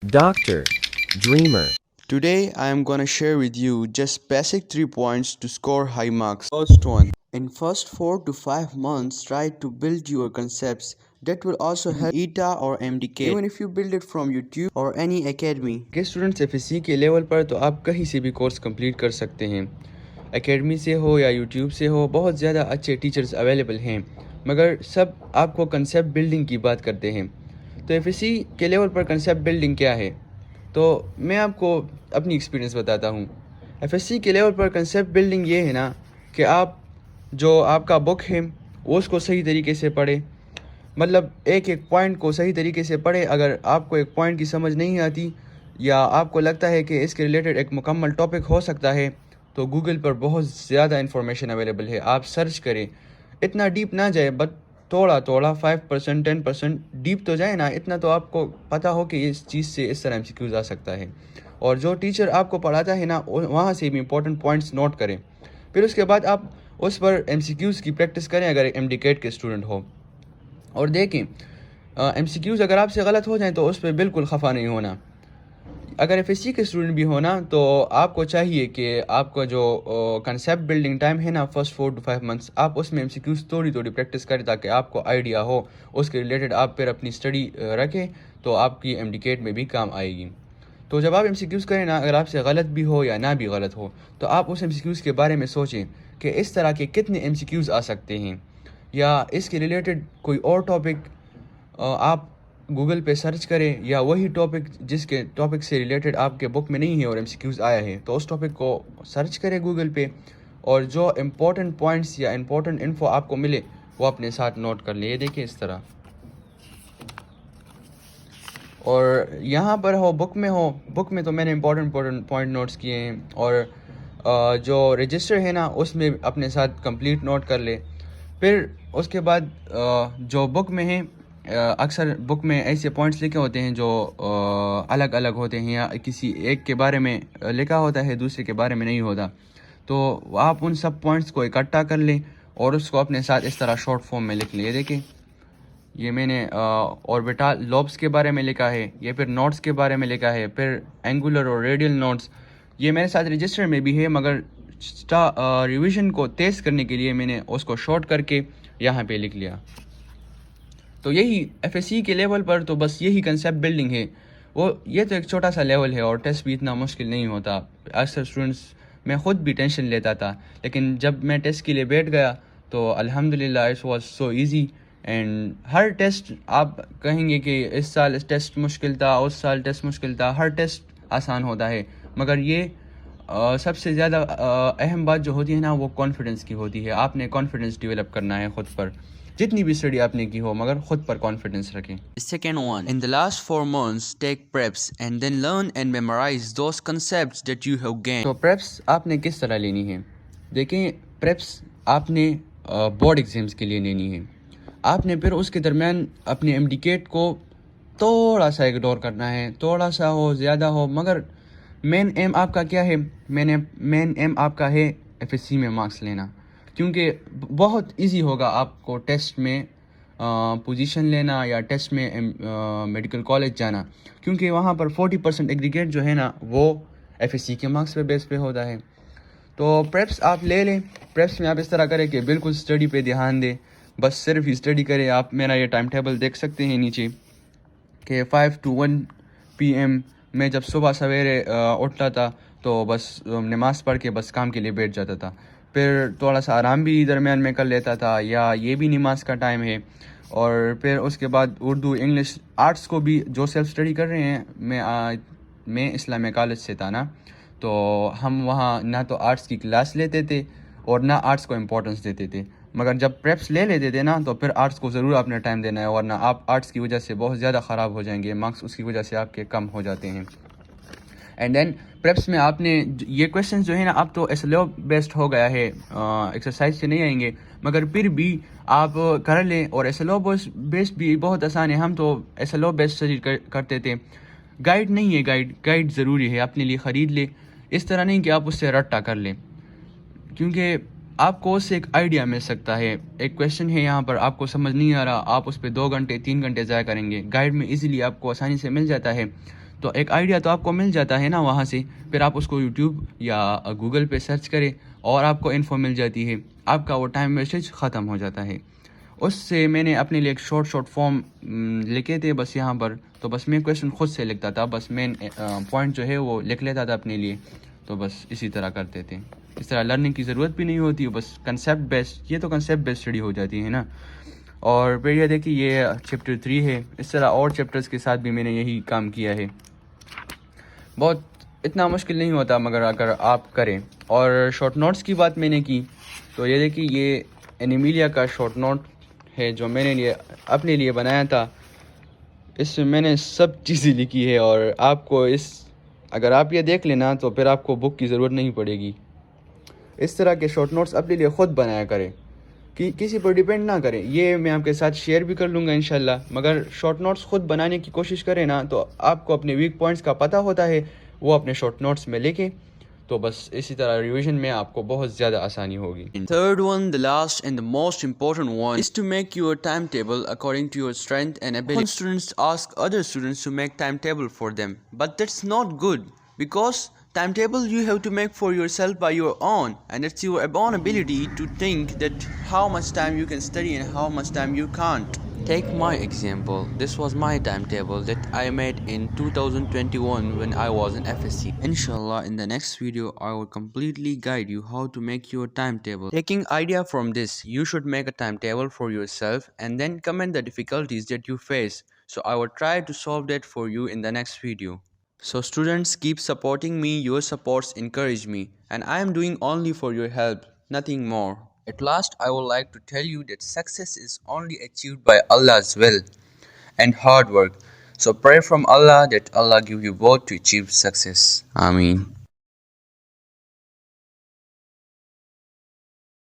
doctor, dreamer. Today I am gonna share with you just basic 3 points to score high marks. First one, in first 4 to 5 months try to build your concepts that will also help ETA or MDK even if you build it from YouTube or any academy. کہ students if S C کے level پر تو آپ کہیں سے بھی course complete کر سکتے ہیں، اکیڈمی سے ہو یا یوٹیوب سے ہو، بہت زیادہ اچھے ٹیچرز اویلیبل ہیں، مگر سب آپ کو کنسیپٹ بلڈنگ کی بات کرتے ہیں۔ تو ایف ایس سی کے لیول پر کنسیپٹ بلڈنگ کیا ہے؟ تو میں آپ کو اپنی ایکسپیرینس بتاتا ہوں۔ ایف ایس سی کے لیول پر کنسیپٹ بلڈنگ یہ ہے نا کہ آپ جو آپ کا بک ہے وہ اس کو صحیح طریقے سے پڑھے، مطلب ایک ایک پوائنٹ کو صحیح طریقے سے پڑھے۔ اگر آپ کو ایک پوائنٹ کی سمجھ نہیں آتی یا آپ کو لگتا ہے کہ اس کے ریلیٹڈ ایک مکمل ٹاپک ہو سکتا ہے تو گوگل پر بہت زیادہ انفارمیشن اویلیبل ہے، آپ سرچ کریں۔ اتنا ڈیپ نہ جائے، بٹ تھوڑا 5% 10% ڈیپ تو جائے نا، اتنا تو آپ کو پتہ ہو کہ اس چیز سے اس طرح ایم سی کیوز آ سکتا ہے، اور جو ٹیچر آپ کو پڑھاتا ہے نا وہاں سے بھی امپورٹنٹ پوائنٹس نوٹ کریں۔ پھر اس کے بعد آپ اس پر ایم سی کیوز کی پریکٹس کریں اگر ایم ڈی کیٹ کے اسٹوڈنٹ ہو، اور دیکھیں ایم سی کیوز اگر آپ سے غلط ہو جائیں تو اس پہ بالکل خفا نہیں ہونا۔ اگر ایف ایس سی کے اسٹوڈنٹ بھی ہونا تو آپ کو چاہیے کہ آپ کا جو کنسیپٹ بلڈنگ ٹائم ہے نا فرسٹ 4 to 5 months، آپ اس میں ایم سی کیوز تھوڑی پریکٹس کریں تاکہ آپ کو آئیڈیا ہو، اس کے ریلیٹڈ آپ پھر اپنی اسٹڈی رکھیں تو آپ کی ایم ڈی کیٹ میں بھی کام آئے گی۔ تو جب آپ ایم سی کیوز کریں نا، اگر آپ سے غلط بھی ہو یا نہ بھی غلط ہو تو آپ اس ایم سی کیوز کے بارے میں سوچیں کہ اس طرح کے کتنے ایم سی کیوز آ سکتے ہیں، یا اس کے ریلیٹڈ کوئی اور ٹاپک آپ گوگل پہ سرچ کریں، یا وہی ٹاپک جس کے ٹاپک سے ریلیٹڈ آپ کے بک میں نہیں ہے اور ایم سی کیوز آیا ہے تو اس ٹاپک کو سرچ کریں گوگل پہ، اور جو امپورٹنٹ پوائنٹس یا امپورٹنٹ انفو آپ کو ملے وہ اپنے ساتھ نوٹ کر لیں۔ یہ دیکھیں اس طرح، اور یہاں پر ہو بک میں تو میں نے امپورٹنٹ پوائنٹ نوٹس کیے ہیں، اور جو رجسٹر ہے نا اس میں اپنے ساتھ کمپلیٹ نوٹ کر لے۔ پھر اس کے بعد جو بک میں ہے، اکثر بک میں ایسے پوائنٹس لکھے ہوتے ہیں جو الگ الگ ہوتے ہیں، یا کسی ایک کے بارے میں لکھا ہوتا ہے دوسرے کے بارے میں نہیں ہوتا، تو آپ ان سب پوائنٹس کو اکٹھا کر لیں اور اس کو اپنے ساتھ اس طرح شارٹ فارم میں لکھ لیں۔ یہ دیکھیں، یہ میں نے اوربیٹال لوبس کے بارے میں لکھا ہے، یہ پھر نوٹس کے بارے میں لکھا ہے، پھر اینگولر اور ریڈیل نوٹس یہ میرے ساتھ رجسٹر میں بھی ہے، مگر ریویژن کو تیز کرنے کے لیے میں نے اس کو شارٹ کر کے یہاں پہ لکھ لیا۔ تو یہی ایف ایس سی کے لیول پر تو بس یہی کنسیپٹ بلڈنگ ہے، یہ تو ایک چھوٹا سا لیول ہے اور ٹیسٹ بھی اتنا مشکل نہیں ہوتا۔ اکثر اسٹوڈنٹس، میں خود بھی ٹینشن لیتا تھا، لیکن جب میں ٹیسٹ کے لیے بیٹھ گیا تو الحمدللہ it was so easy. And Hare test آپ کہیں گے کہ اس سال ٹیسٹ مشکل تھا، اس سال ٹیسٹ مشکل تھا، ہر ٹیسٹ آسان ہوتا ہے، مگر یہ سب سے زیادہ اہم بات جو ہوتی ہے نا وہ کانفیڈنس کی ہوتی ہے۔ آپ نے کانفیڈنس ڈیولپ کرنا ہے خود پر، جتنی بھی اسٹڈی آپ نے کی ہو مگر خود پر کانفیڈنس رکھیں۔ Second one, in the last 4 months take preps and then learn and memorize those concepts that you have gained. تو پریپس آپ نے کس طرح لینی ہے؟ دیکھیں، پریپس آپ نے بورڈ ایگزامس کے لیے لینی ہے۔ آپ نے پھر اس کے درمیان اپنے ایم ڈی کیٹ کو تھوڑا سا اگنور کرنا ہے، تھوڑا سا ہو زیادہ ہو، مگر مین ایم آپ کا کیا ہے؟ مین ایم آپ کا ہے ایف ایس سی میں مارکس لینا، کیونکہ بہت ایزی ہوگا آپ کو ٹیسٹ میں پوزیشن لینا یا ٹیسٹ میں میڈیکل کالج جانا، کیونکہ وہاں پر 40% ایگریگیٹ جو ہے نا وہ ایف ایس سی کے مارکس پہ بیس پہ ہوتا ہے۔ تو پریپس آپ لے لیں، پریپس میں آپ اس طرح کریں کہ بالکل اسٹڈی پہ دھیان دیں، بس صرف ہی اسٹڈی کریں۔ آپ میرا یہ ٹائم ٹیبل دیکھ سکتے ہیں نیچے کہ 5 to 1 PM میں جب صبح سویرے اٹھتا تھا تو بس نماز پڑھ کے بس کام کے لیے بیٹھ جاتا تھا، پھر تھوڑا سا آرام بھی درمیان میں کر لیتا تھا، یا یہ بھی نماز کا ٹائم ہے، اور پھر اس کے بعد اردو انگلش آرٹس کو بھی جو سیلف اسٹڈی کر رہے ہیں، میں اسلامیہ کالج سے تھا نا، تو ہم وہاں نہ تو آرٹس کی کلاس لیتے تھے اور نہ آرٹس کو امپورٹنس دیتے تھے، مگر جب پریپس لے لیتے تھے نا تو پھر آرٹس کو ضرور اپنا ٹائم دینا ہے، ورنہ آپ آرٹس کی وجہ سے بہت زیادہ خراب ہو جائیں گے، مارکس اس کی وجہ سے آپ کے کم ہو جاتے ہیں۔ اینڈ دین پریپس میں آپ نے یہ کویشچنز جو ہے نا، اب تو ایس ایل او بیسڈ ہو گیا ہے، ایکسرسائز سے نہیں آئیں گے، مگر پھر بھی آپ کر لیں، اور ایس ایل او بیسڈ بھی بہت آسان ہے۔ ہم تو S L O based study کرتے تھے، گائیڈ نہیں ہے، گائیڈ ضروری ہے، اپنے لیے خرید لیں، اس طرح نہیں کہ آپ اس سے رٹا کر لیں، کیونکہ آپ کو اس سے ایک آئیڈیا مل سکتا ہے۔ ایک کویشچن ہے یہاں پر، آپ کو سمجھ نہیں آ رہا، آپ اس پہ 2 گھنٹے 3 گھنٹے ضائع کریں گے، گائیڈ میں ایزیلی آپ کو آسانی سے مل جاتا ہے۔ تو ایک آئیڈیا تو آپ کو مل جاتا ہے نا وہاں سے، پھر آپ اس کو یوٹیوب یا گوگل پہ سرچ کریں اور آپ کو انفو مل جاتی ہے، آپ کا وہ ٹائم ویسٹیج ختم ہو جاتا ہے۔ اس سے میں نے اپنے لیے ایک شارٹ فارم لکھے تھے بس یہاں پر، تو بس میں کویشچن خود سے لکھتا تھا، بس مین پوائنٹ جو ہے وہ لکھ لیتا تھا اپنے لیے، تو بس اسی طرح کرتے تھے۔ اس طرح لرننگ کی ضرورت بھی نہیں ہوتی، بس کنسیپٹ بیسڈ، یہ تو کنسیپٹ بیسڈ اسٹڈی ہو جاتی ہے نا۔ اور پھر یہ دیکھیے یہ چیپٹر 3 ہے، اس طرح اور چیپٹرز کے ساتھ بھی میں نے یہی کام کیا ہے۔ بہت اتنا مشکل نہیں ہوتا مگر اگر آپ کریں۔ اور شارٹ نوٹس کی بات میں نے کی تو یہ دیکھیے یہ انیمیلیا کا شارٹ نوٹ ہے جو میں نے اپنے لیے بنایا تھا، اس میں میں نے سب چیزیں لکھی ہے، اور آپ کو اگر آپ یہ دیکھ لینا تو پھر آپ کو بک کی ضرورت نہیں پڑے گی۔ اس طرح کے شارٹ نوٹس اپنے لیے خود بنایا کریں، کہ کسی پر ڈیپینڈ نہ کریں۔ یہ میں آپ کے ساتھ شیئر بھی کر لوں گا انشاءاللہ، مگر شارٹ نوٹس خود بنانے کی کوشش کریں نا تو آپ کو اپنے ویک پوائنٹس کا پتہ ہوتا ہے، وہ اپنے شارٹ نوٹس میں لکھیں، تو بس اسی طرح ریویژن میں آپ کو بہت زیادہ آسانی ہوگی۔ Third one, the last and the most important one, is to make your timetable according to your strength and ability. Often students ask other students to make timetable for them, but that's not good, because timetable you have to make for yourself by your own, and it's your own ability to think that how much time you can study and how much time you can't. Take my example. This was my timetable that I made in 2021 when I was in FSC. Inshallah, in the next video, I will completely guide you how to make your timetable. Taking idea from this, you should make a timetable for yourself and then comment the difficulties that you face. So I will try to solve that for you in the next video. So students, keep supporting me. Your supports encourage me, and I am doing only for your help, nothing more. At last, I would like to tell you that success is only achieved by Allah's will and hard work. So pray from Allah that Allah give you both to achieve success. Ameen.